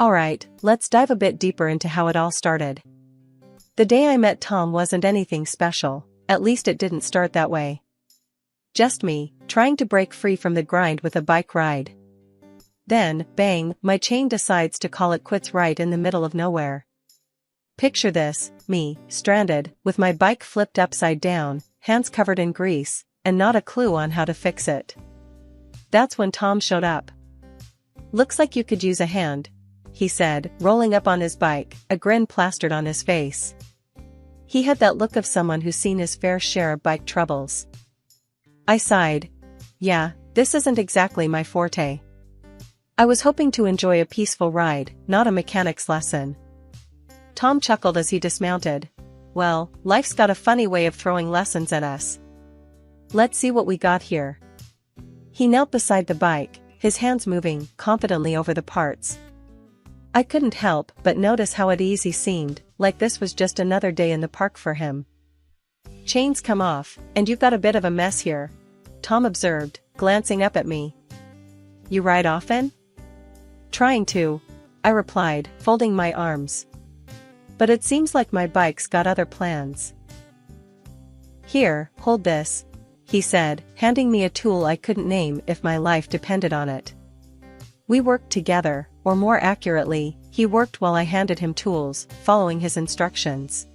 Alright, let's dive a bit deeper into how it all started. The day I met Tom wasn't anything special, at least it didn't start that way. Just me, trying to break free from the grind with a bike ride. Then, bang, my chain decides to call it quits right in the middle of nowhere. Picture this, me, stranded, with my bike flipped upside down, hands covered in grease, and not a clue on how to fix it. That's when Tom showed up. "Looks like you could use a hand," he said, rolling up on his bike, a grin plastered on his face. He had that look of someone who's seen his fair share of bike troubles. I sighed. Yeah, this isn't exactly my forte. I was hoping to enjoy a peaceful ride, not a mechanic's lesson. Tom chuckled as he dismounted. Well, life's got a funny way of throwing lessons at us. Let's see what we got here. He knelt beside the bike, his hands moving confidently over the parts. I couldn't help but notice how at ease he seemed, like this was just another day in the park for him. "Chains come off, and you've got a bit of a mess here," Tom observed, glancing up at me. "You ride often?" "Trying to," I replied, folding my arms. "But it seems like my bike's got other plans." "Here, hold this," he said, handing me a tool I couldn't name if my life depended on it. We worked together, or more accurately, he worked while I handed him tools, following his instructions.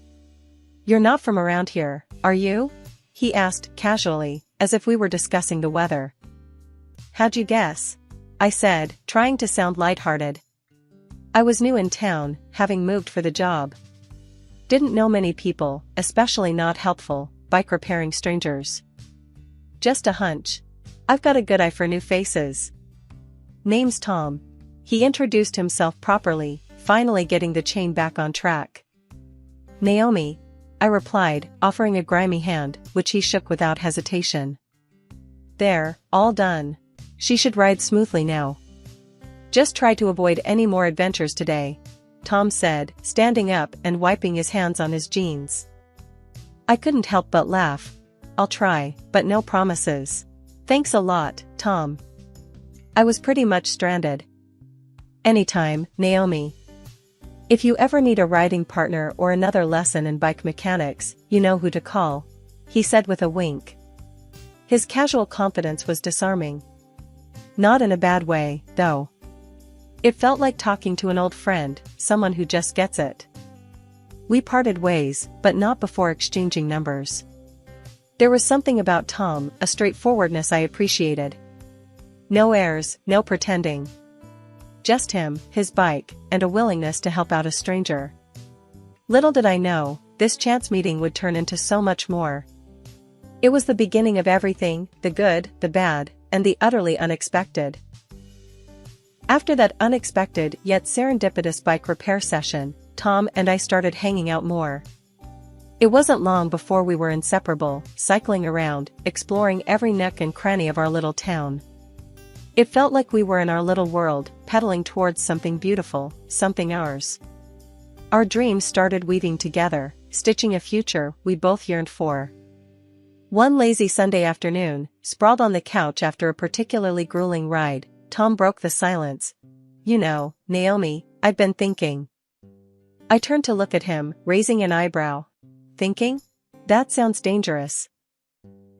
"You're not from around here, are you?" he asked casually, as if we were discussing the weather. "How'd you guess?" I said, trying to sound lighthearted. I was new in town, having moved for the job. Didn't know many people, especially not helpful, bike repairing strangers. "Just a hunch. I've got a good eye for new faces." "Name's Tom." He introduced himself properly, finally getting the chain back on track. "Naomi," I replied, offering a grimy hand, which he shook without hesitation. "There, all done. She should ride smoothly now. Just try to avoid any more adventures today," Tom said, standing up and wiping his hands on his jeans. I couldn't help but laugh. "I'll try, but no promises." "Thanks a lot, Tom." I was pretty much stranded. "Anytime, Naomi. If you ever need a riding partner or another lesson in bike mechanics, you know who to call," he said with a wink. His casual confidence was disarming. Not in a bad way, though. It felt like talking to an old friend, someone who just gets it. We parted ways, but not before exchanging numbers. There was something about Tom, a straightforwardness I appreciated. No airs, no pretending. Just him, his bike, and a willingness to help out a stranger. Little did I know, this chance meeting would turn into so much more. It was the beginning of everything, the good, the bad, and the utterly unexpected. After that unexpected yet serendipitous bike repair session, Tom and I started hanging out more. It wasn't long before we were inseparable, cycling around, exploring every nook and cranny of our little town. It felt like we were in our little world, pedaling towards something beautiful, something ours. Our dreams started weaving together, stitching a future we both yearned for. One lazy Sunday afternoon, sprawled on the couch after a particularly grueling ride, Tom broke the silence. "You know, Naomi, I've been thinking." I turned to look at him, raising an eyebrow. "Thinking? That sounds dangerous."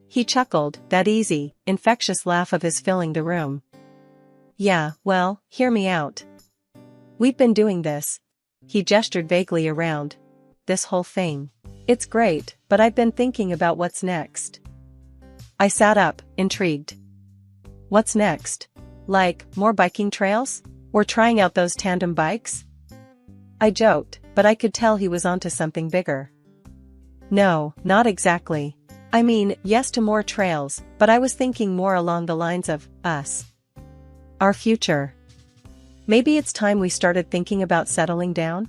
He chuckled, that easy, infectious laugh of his filling the room. "Yeah, well, hear me out. We've been doing this." He gestured vaguely around. "This whole thing. It's great, but I've been thinking about what's next." I sat up, intrigued. "What's next? Like, more biking trails? Or trying out those tandem bikes?" I joked, but I could tell he was onto something bigger. "No, not exactly. I mean, yes to more trails, but I was thinking more along the lines of, us. Our future. Maybe it's time we started thinking about settling down?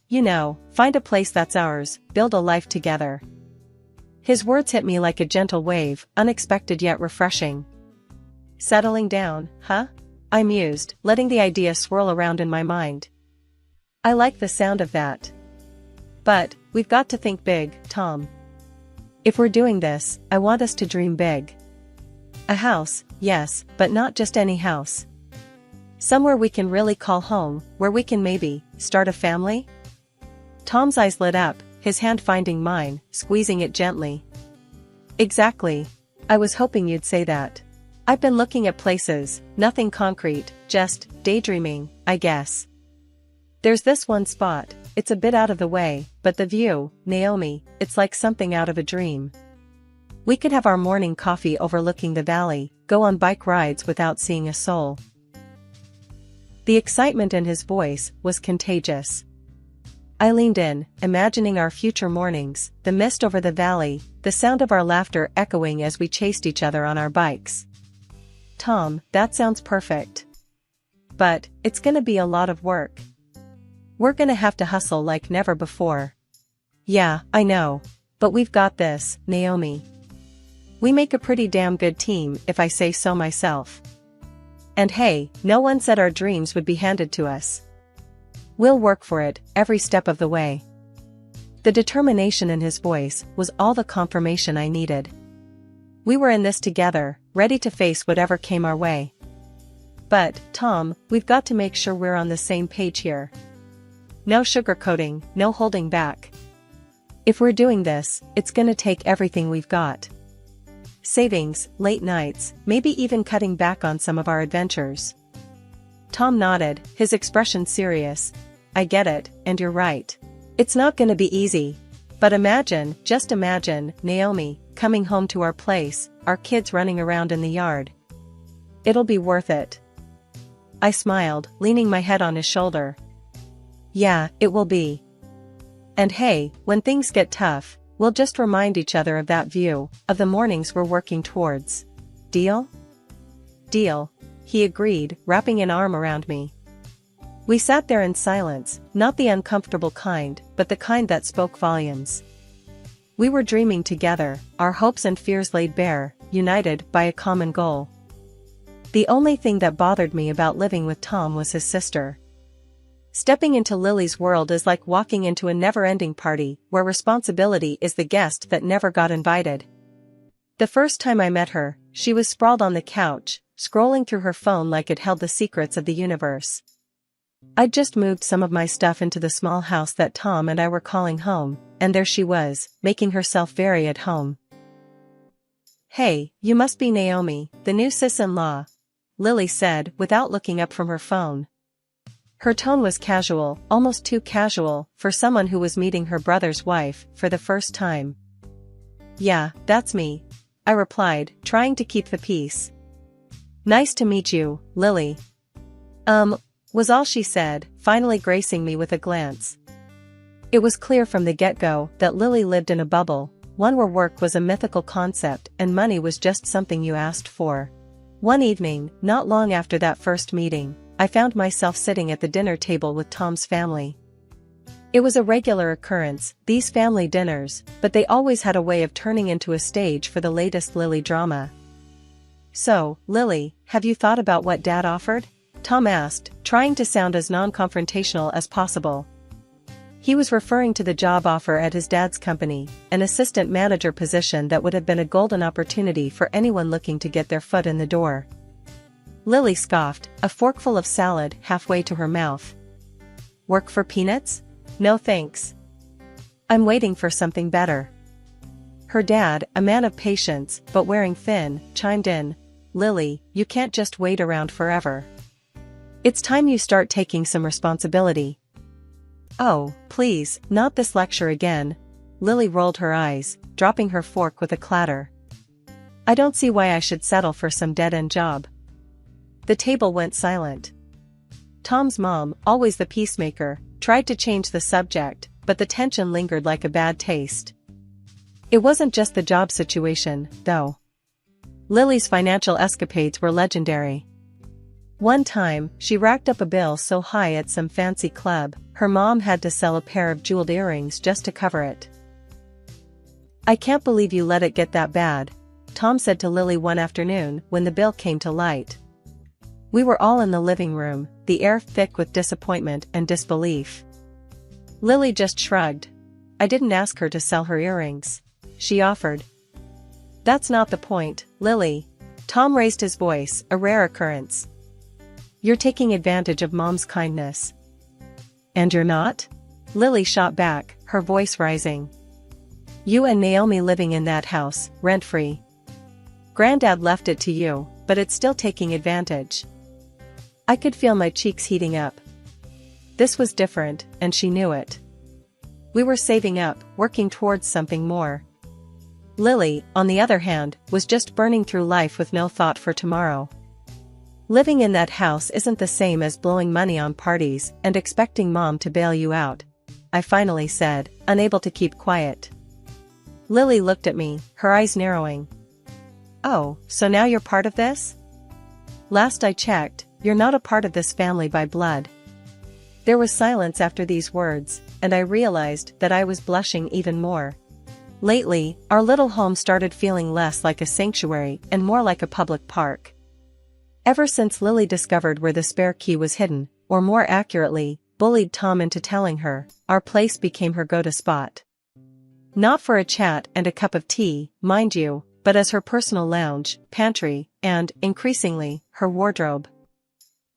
You know, find a place that's ours, build a life together." His words hit me like a gentle wave, unexpected yet refreshing. "Settling down, huh?" I mused, letting the idea swirl around in my mind. "I like the sound of that. But, we've got to think big, Tom. If we're doing this, I want us to dream big. A house, yes, but not just any house. Somewhere we can really call home, where we can maybe start a family? Tom's eyes lit up, his hand finding mine, squeezing it gently. Exactly. I was hoping you'd say that. I've been looking at places, nothing concrete, just daydreaming, I guess. There's this one spot, it's a bit out of the way, but the view, Naomi, it's like something out of a dream. We could have our morning coffee overlooking the valley, go on bike rides without seeing a soul. The excitement in his voice was contagious. I leaned in, imagining our future mornings, the mist over the valley, the sound of our laughter echoing as we chased each other on our bikes. Tom, that sounds perfect. But, it's gonna be a lot of work. We're gonna have to hustle like never before. Yeah, I know. But we've got this, Naomi. We make a pretty damn good team, if I say so myself. And hey, no one said our dreams would be handed to us. We'll work for it, every step of the way. The determination in his voice was all the confirmation I needed. We were in this together, ready to face whatever came our way. But, Tom, we've got to make sure we're on the same page here. No sugarcoating, no holding back. If we're doing this, it's gonna take everything we've got. Savings, late nights, maybe even cutting back on some of our adventures. Tom nodded, his expression serious. I get it, and you're right. It's not gonna be easy. But imagine, just imagine, Naomi, coming home to our place, our kids running around in the yard. It'll be worth it. I smiled, leaning my head on his shoulder. Yeah, it will be. And hey, when things get tough, we'll just remind each other of that view, of the mornings we're working towards. Deal? Deal, he agreed, wrapping an arm around me. We sat there in silence, not the uncomfortable kind, but the kind that spoke volumes. We were dreaming together, our hopes and fears laid bare, united by a common goal. The only thing that bothered me about living with Tom was his sister. Stepping into Lily's world is like walking into a never-ending party, where responsibility is the guest that never got invited. The first time I met her, she was sprawled on the couch, scrolling through her phone like it held the secrets of the universe. I'd just moved some of my stuff into the small house that Tom and I were calling home, and there she was, making herself very at home. Hey, you must be Naomi, the new sis-in-law, Lily said, without looking up from her phone. Her tone was casual, almost too casual, for someone who was meeting her brother's wife, for the first time. Yeah, that's me, I replied, trying to keep the peace. Nice to meet you, Lily. Was all she said, finally gracing me with a glance. It was clear from the get-go that Lily lived in a bubble, one where work was a mythical concept and money was just something you asked for. One evening, not long after that first meeting, I found myself sitting at the dinner table with Tom's family. It was a regular occurrence, these family dinners, but they always had a way of turning into a stage for the latest Lily drama. So, Lily, have you thought about what Dad offered? Tom asked, trying to sound as non-confrontational as possible. He was referring to the job offer at his dad's company, an assistant manager position that would have been a golden opportunity for anyone looking to get their foot in the door. Lily scoffed, a forkful of salad halfway to her mouth. Work for peanuts? No thanks. I'm waiting for something better. Her dad, a man of patience, but wearing thin, chimed in. Lily, you can't just wait around forever. It's time you start taking some responsibility. Oh, please, not this lecture again. Lily rolled her eyes, dropping her fork with a clatter. I don't see why I should settle for some dead-end job. The table went silent. Tom's mom, always the peacemaker, tried to change the subject, but the tension lingered like a bad taste. It wasn't just the job situation, though. Lily's financial escapades were legendary. One time, she racked up a bill so high at some fancy club, her mom had to sell a pair of jeweled earrings just to cover it. I can't believe you let it get that bad, Tom said to Lily one afternoon when the bill came to light. We were all in the living room, the air thick with disappointment and disbelief. Lily just shrugged. I didn't ask her to sell her earrings. She offered. That's not the point, Lily. Tom raised his voice, a rare occurrence. You're taking advantage of Mom's kindness. And you're not? Lily shot back, her voice rising. You and Naomi living in that house, rent-free. Granddad left it to you, but it's still taking advantage. I could feel my cheeks heating up. This was different, and she knew it. We were saving up, working towards something more. Lily, on the other hand, was just burning through life with no thought for tomorrow. Living in that house isn't the same as blowing money on parties and expecting Mom to bail you out, I finally said, unable to keep quiet. Lily looked at me, her eyes narrowing. Oh, so now you're part of this? Last I checked, you're not a part of this family by blood. There was silence after these words, and I realized that I was blushing even more. Lately, our little home started feeling less like a sanctuary and more like a public park. Ever since Lily discovered where the spare key was hidden, or more accurately, bullied Tom into telling her, our place became her go-to spot. Not for a chat and a cup of tea, mind you, but as her personal lounge, pantry, and, increasingly, her wardrobe.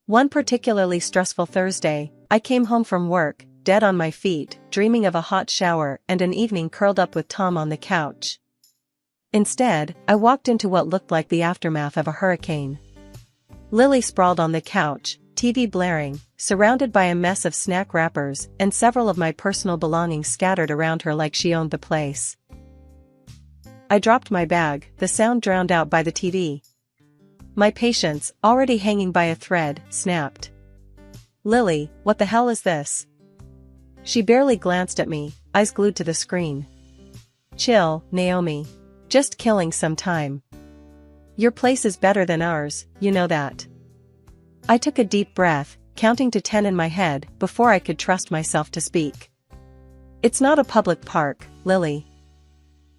One particularly stressful Thursday, I came home from work, dead on my feet, dreaming of a hot shower and an evening curled up with Tom on the couch. Instead, I walked into what looked like the aftermath of a hurricane. Lily sprawled on the couch, TV blaring, surrounded by a mess of snack wrappers and several of my personal belongings scattered around her like she owned the place. I dropped my bag, the sound drowned out by the TV. My patience, already hanging by a thread, snapped. Lily, what the hell is this? She barely glanced at me, eyes glued to the screen. Chill, Naomi. Just killing some time. Your place is better than ours, you know that. I took a deep breath, counting to 10 in my head before I could trust myself to speak. It's not a public park, Lily.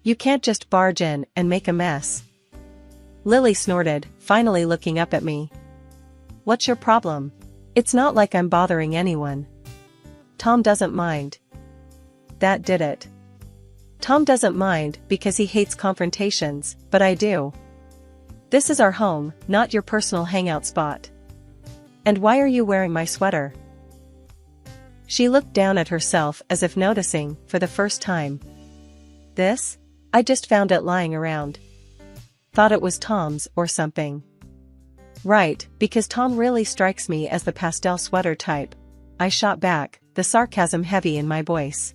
You can't just barge in and make a mess. Lily snorted, finally looking up at me. What's your problem? It's not like I'm bothering anyone. Tom doesn't mind. That did it. Tom doesn't mind because he hates confrontations, but I do. This is our home, not your personal hangout spot. And why are you wearing my sweater? She looked down at herself as if noticing, for the first time. This? I just found it lying around. Thought it was Tom's or something. Right, because Tom really strikes me as the pastel sweater type. I shot back, the sarcasm heavy in my voice.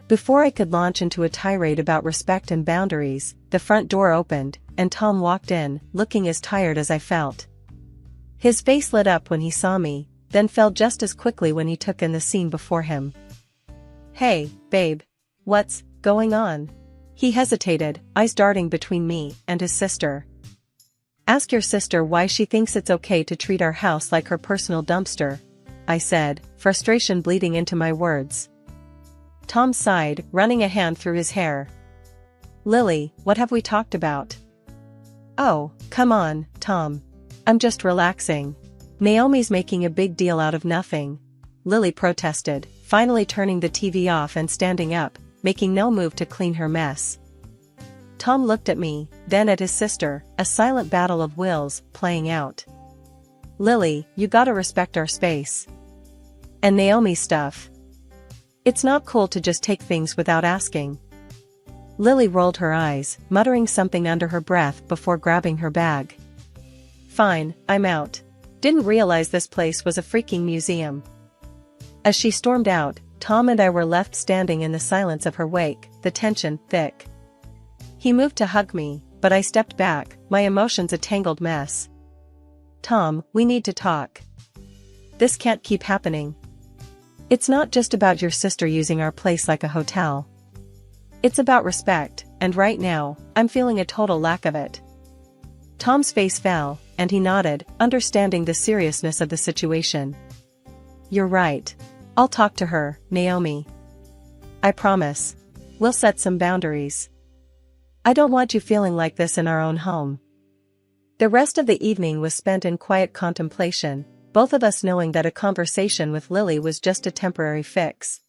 Before I could launch into a tirade about respect and boundaries, the front door opened, and Tom walked in, looking as tired as I felt. His face lit up when he saw me, then fell just as quickly when he took in the scene before him. Hey, babe. What's going on? He hesitated, eyes darting between me and his sister. Ask your sister why she thinks it's okay to treat our house like her personal dumpster, I said, frustration bleeding into my words. Tom sighed, running a hand through his hair. Lily, what have we talked about? Oh, come on, Tom. I'm just relaxing. Naomi's making a big deal out of nothing. Lily protested, finally turning the TV off and standing up, making no move to clean her mess. Tom looked at me, then at his sister, a silent battle of wills playing out. Lily, you gotta respect our space. And Naomi's stuff. It's not cool to just take things without asking. Lily rolled her eyes, muttering something under her breath before grabbing her bag. Fine, I'm out. Didn't realize this place was a freaking museum. As she stormed out, Tom and I were left standing in the silence of her wake, the tension thick. He moved to hug me, but I stepped back, my emotions a tangled mess. Tom, we need to talk. This can't keep happening. It's not just about your sister using our place like a hotel. It's about respect, and right now, I'm feeling a total lack of it. Tom's face fell, and he nodded, understanding the seriousness of the situation. You're right. I'll talk to her, Naomi. I promise. We'll set some boundaries. I don't want you feeling like this in our own home. The rest of the evening was spent in quiet contemplation, both of us knowing that a conversation with Lily was just a temporary fix.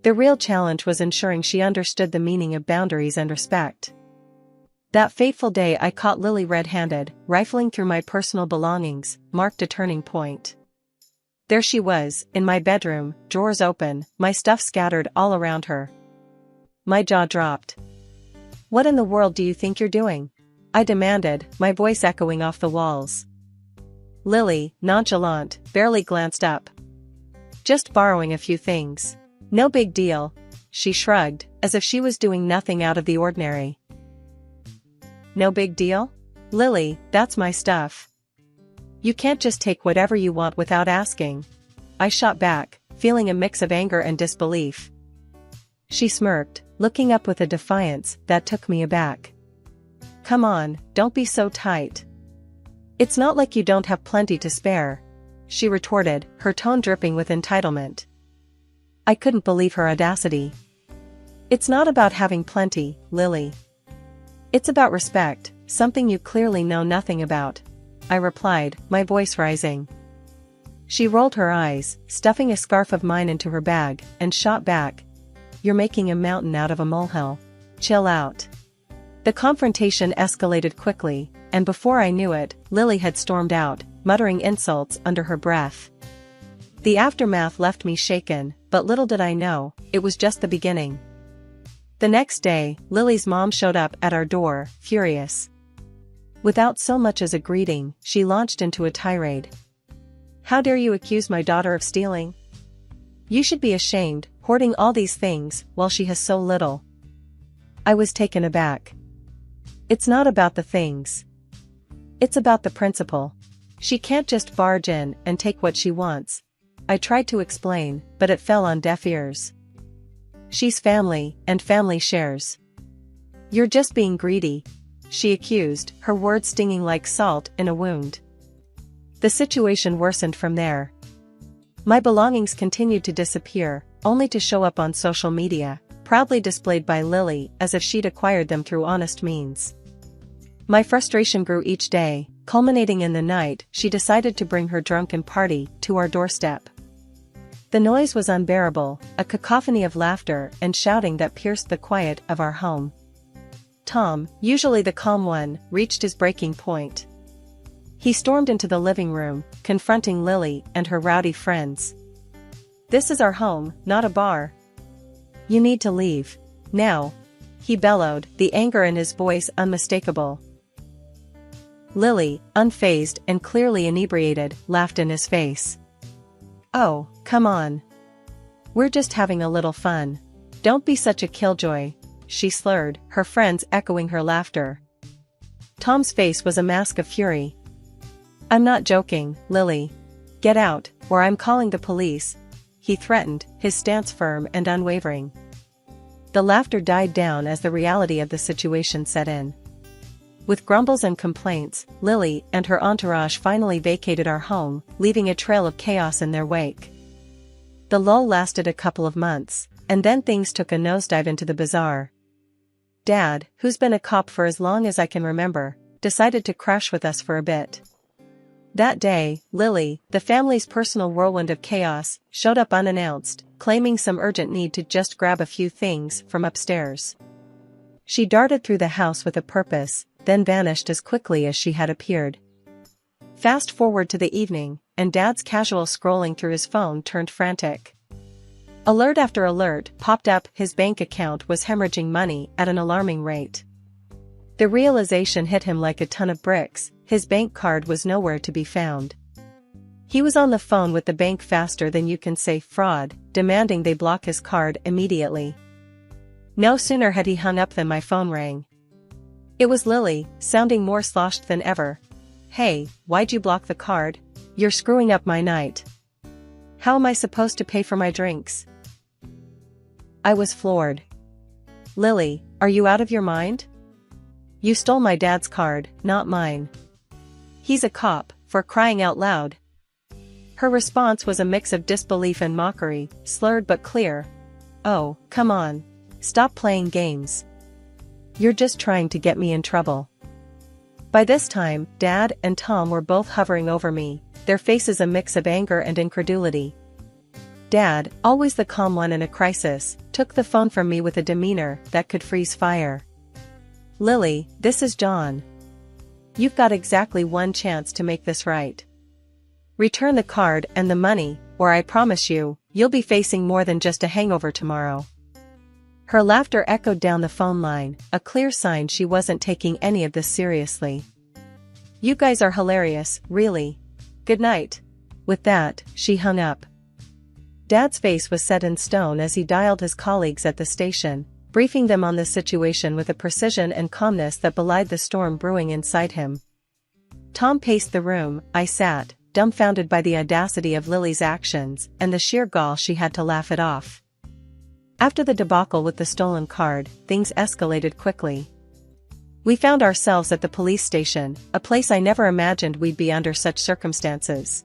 The real challenge was ensuring she understood the meaning of boundaries and respect. That fateful day I caught Lily red-handed, rifling through my personal belongings, marked a turning point. There she was, in my bedroom, drawers open, my stuff scattered all around her. My jaw dropped. "What in the world do you think you're doing?" I demanded, my voice echoing off the walls. Lily, nonchalant, barely glanced up. "Just borrowing a few things. No big deal," she shrugged, as if she was doing nothing out of the ordinary. "No big deal? Lily, that's my stuff. You can't just take whatever you want without asking," I shot back, feeling a mix of anger and disbelief. She smirked, looking up with a defiance that took me aback. "Come on, don't be so tight. It's not like you don't have plenty to spare," she retorted, her tone dripping with entitlement. I couldn't believe her audacity. "It's not about having plenty, Lily. It's about respect, something you clearly know nothing about," I replied, my voice rising. She rolled her eyes, stuffing a scarf of mine into her bag, and shot back. "You're making a mountain out of a molehill. Chill out." The confrontation escalated quickly, and before I knew it, Lily had stormed out, muttering insults under her breath. The aftermath left me shaken, but little did I know, it was just the beginning. The next day, Lily's mom showed up at our door, furious. Without so much as a greeting, she launched into a tirade. "How dare you accuse my daughter of stealing? You should be ashamed, hoarding all these things, while she has so little." I was taken aback. "It's not about the things. It's about the principle. She can't just barge in and take what she wants," I tried to explain, but it fell on deaf ears. "She's family, and family shares." "You're just being greedy," she accused, her words stinging like salt in a wound. The situation worsened from there. My belongings continued to disappear, only to show up on social media, proudly displayed by Lily as if she'd acquired them through honest means. My frustration grew each day, culminating in the night she decided to bring her drunken party to our doorstep. The noise was unbearable, a cacophony of laughter and shouting that pierced the quiet of our home. Tom, usually the calm one, reached his breaking point. He stormed into the living room, confronting Lily and her rowdy friends. "This is our home, not a bar. You need to leave. Now," he bellowed, the anger in his voice unmistakable. Lily, unfazed and clearly inebriated, laughed in his face. "Oh, come on. We're just having a little fun. Don't be such a killjoy," she slurred, her friends echoing her laughter. Tom's face was a mask of fury. "I'm not joking, Lily. Get out, or I'm calling the police," he threatened, his stance firm and unwavering. The laughter died down as the reality of the situation set in. With grumbles and complaints, Lily and her entourage finally vacated our home, leaving a trail of chaos in their wake. The lull lasted a couple of months, and then things took a nosedive into the bizarre. Dad, who's been a cop for as long as I can remember, decided to crash with us for a bit. That day, Lily, the family's personal whirlwind of chaos, showed up unannounced, claiming some urgent need to just grab a few things from upstairs. She darted through the house with a purpose, then vanished as quickly as she had appeared. Fast forward to the evening, and Dad's casual scrolling through his phone turned frantic. Alert after alert popped up, his bank account was hemorrhaging money at an alarming rate. The realization hit him like a ton of bricks, his bank card was nowhere to be found. He was on the phone with the bank faster than you can say fraud, demanding they block his card immediately. No sooner had he hung up than my phone rang. It was Lily, sounding more sloshed than ever. "Hey, why'd you block the card? You're screwing up my night. How am I supposed to pay for my drinks?" I was floored. "Lily, are you out of your mind? You stole my dad's card, not mine. He's a cop, for crying out loud." Her response was a mix of disbelief and mockery, slurred but clear. "Oh, come on. Stop playing games. You're just trying to get me in trouble." By this time, Dad and Tom were both hovering over me, their faces a mix of anger and incredulity. Dad, always the calm one in a crisis, took the phone from me with a demeanor that could freeze fire. Lily, this is John. You've got exactly one chance to make this right. Return the card and the money, or I promise you, you'll be facing more than just a hangover tomorrow. Her laughter echoed down the phone line, a clear sign she wasn't taking any of this seriously. You guys are hilarious, really. Good night. With that, she hung up. Dad's face was set in stone as he dialed his colleagues at the station, briefing them on the situation with a precision and calmness that belied the storm brewing inside him. Tom paced the room. I sat, dumbfounded by the audacity of Lily's actions and the sheer gall she had to laugh it off. After the debacle with the stolen card, things escalated quickly. We found ourselves at the police station, a place I never imagined we'd be under such circumstances.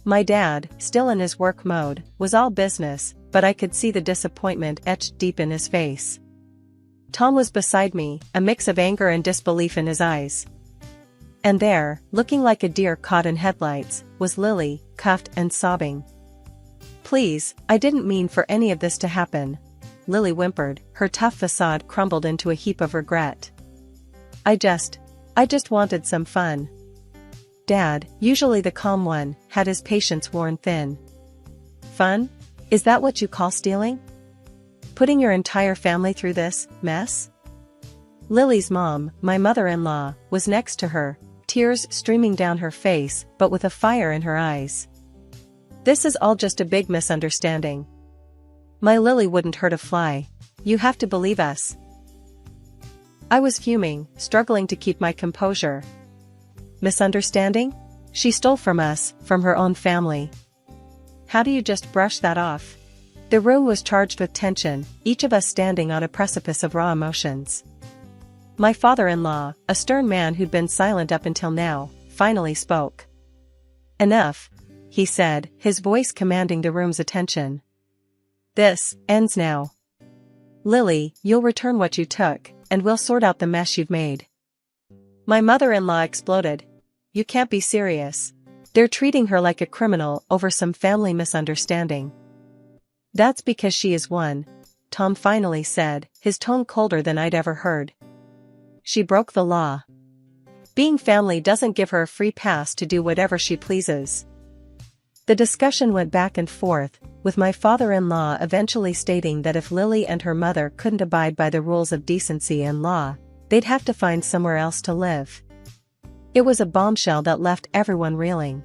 My dad, still in his work mode, was all business, but I could see the disappointment etched deep in his face. Tom was beside me, a mix of anger and disbelief in his eyes. And there, looking like a deer caught in headlights, was Lily, cuffed and sobbing. Please, I didn't mean for any of this to happen, Lily whimpered, her tough facade crumbled into a heap of regret. I just wanted some fun. Dad, usually the calm one, had his patience worn thin. Fun? Is that what you call stealing? Putting your entire family through this mess? Lily's mom, my mother-in-law, was next to her, tears streaming down her face but with a fire in her eyes. This is all just a big misunderstanding. My Lily wouldn't hurt a fly. You have to believe us. I was fuming, struggling to keep my composure. Misunderstanding? She stole from us, from her own family. How do you just brush that off? The room was charged with tension, each of us standing on a precipice of raw emotions. My father-in-law, a stern man who'd been silent up until now, finally spoke. Enough, he said, his voice commanding the room's attention. This ends now. Lily, you'll return what you took, and we'll sort out the mess you've made. My mother-in-law exploded. You can't be serious. They're treating her like a criminal over some family misunderstanding. That's because she is one, Tom finally said, his tone colder than I'd ever heard. She broke the law. Being family doesn't give her a free pass to do whatever she pleases. The discussion went back and forth, with my father-in-law eventually stating that if Lily and her mother couldn't abide by the rules of decency and law, they'd have to find somewhere else to live. It was a bombshell that left everyone reeling.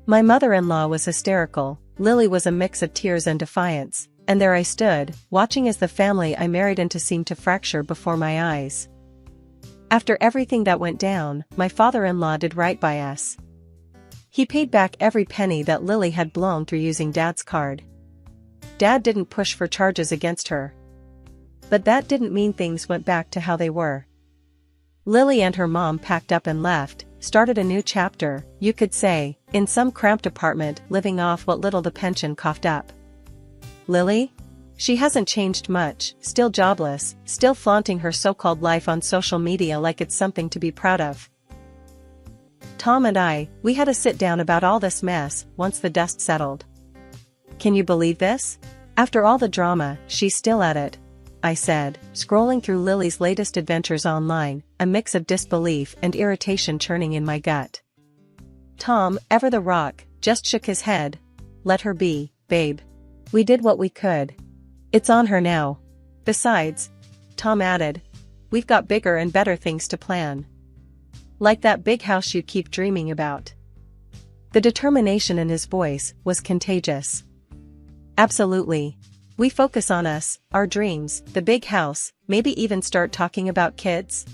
My mother-in-law was hysterical, Lily was a mix of tears and defiance, and there I stood, watching as the family I married into seemed to fracture before my eyes. After everything that went down, my father-in-law did right by us. He paid back every penny that Lily had blown through using Dad's card. Dad didn't push for charges against her. But that didn't mean things went back to how they were. Lily and her mom packed up and left, started a new chapter, you could say, in some cramped apartment living off what little the pension coughed up. Lily? She hasn't changed much, still jobless, still flaunting her so-called life on social media like it's something to be proud of. Tom and we had a sit-down about all this mess once the dust settled. Can you believe this? After all the drama, she's still at it, I said, scrolling through Lily's latest adventures online, a mix of disbelief and irritation churning in my gut. Tom, ever the rock, just shook his head. Let her be, babe. We did what we could. It's on her now. Besides, Tom added, we've got bigger and better things to plan. Like that big house you keep dreaming about. The determination in his voice was contagious. Absolutely. We focus on us, our dreams, the big house, maybe even start talking about kids?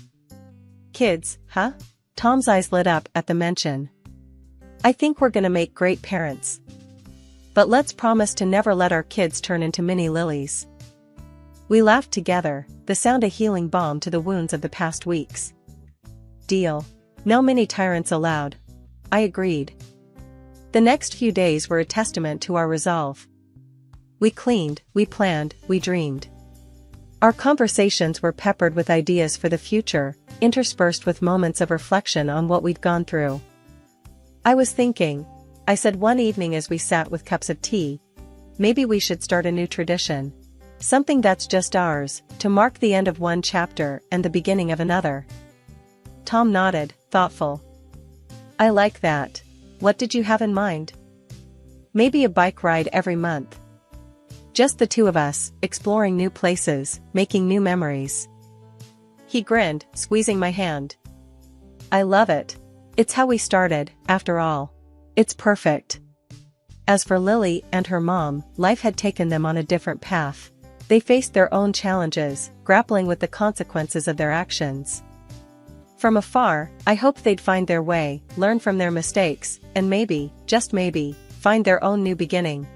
Kids, huh? Tom's eyes lit up at the mention. I think we're gonna make great parents. But let's promise to never let our kids turn into mini Lilies. We laughed together, the sound a healing balm to the wounds of the past weeks. Deal. No mini tyrants allowed. I agreed. The next few days were a testament to our resolve. We cleaned, we planned, we dreamed. Our conversations were peppered with ideas for the future, interspersed with moments of reflection on what we'd gone through. I was thinking, I said one evening as we sat with cups of tea, maybe we should start a new tradition. Something that's just ours, to mark the end of one chapter and the beginning of another. Tom nodded, thoughtful. I like that. What did you have in mind? Maybe a bike ride every month. Just the two of us, exploring new places, making new memories. He grinned, squeezing my hand. I love it. It's how we started, after all. It's perfect. As for Lily and her mom, life had taken them on a different path. They faced their own challenges, grappling with the consequences of their actions. From afar, I hoped they'd find their way, learn from their mistakes, and maybe, just maybe, find their own new beginning.